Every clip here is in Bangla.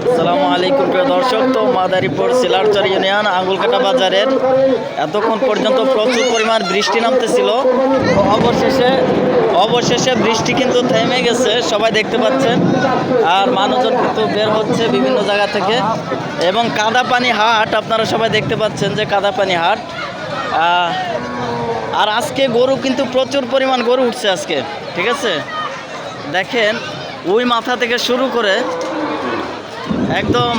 আসসালামু আলাইকুম প্রিয় দর্শক। তো মাদারীপুর সিলারচর ইউনিয়ন আঙ্গুলকাটা বাজারের এতক্ষণ পর্যন্ত প্রচুর পরিমাণ বৃষ্টি নামতেছিল। তো অবশেষে বৃষ্টি কিন্তু থেমে গেছে, সবাই দেখতে পাচ্ছেন। আর মানুষজন কিন্তু বের হচ্ছে বিভিন্ন জায়গা থেকে, এবং কাদাপানি হাট আপনারা সবাই দেখতে পাচ্ছেন যে কাদাপানি হাট। আর আজকে গরু কিন্তু প্রচুর পরিমাণ গরু উঠছে আজকে, ঠিক আছে। দেখেন ওই মাথা থেকে শুরু করে একদম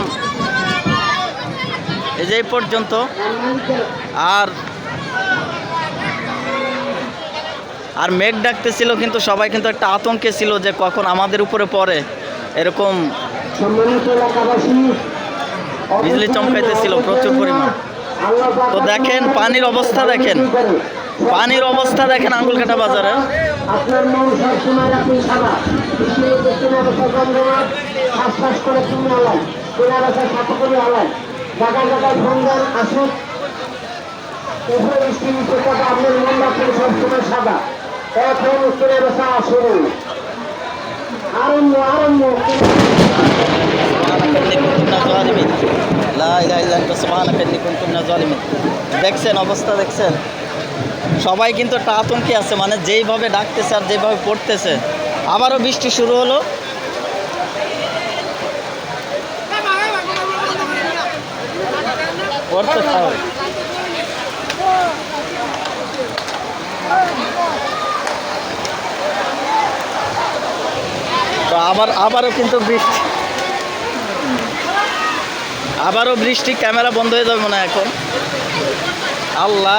এই যে পর্যন্ত। আর মেঘ ডাকতেছিল, কিন্তু সবাই কিন্তু একটা আতঙ্কে ছিল যে কখন আমাদের উপরে পড়ে, এরকম বিজলি চমকাইতেছিল প্রচুর পরিমাণ। তো দেখেন পানির অবস্থা দেখেন আঙ্গুলকাটা বাজারে। আপনার মন সবসময় আপনি সাদা করে তুমি আলাই কেনা বেচা সাথে করে আলাই জায়গায় জায়গায় ভঙ্গন আসুক উভয় বৃষ্টি নিচে কথা আপনার মন রাখেন সবসময় সাদা। এখন কেনা বেচা শুরু আরম্ভ দেখছেন অবস্থা, দেখছেন সবাই কিন্তু একটা আতঙ্কে আছে, মানে যেইভাবে ডাকতেছে আর যেভাবে পড়তেছে। আবারও বৃষ্টি শুরু হলো। পড়তে থাকো। তো আবারও কিন্তু বৃষ্টি, ক্যামেরা বন্ধ হয়ে যাবে মনে হয় এখন। আল্লাহ।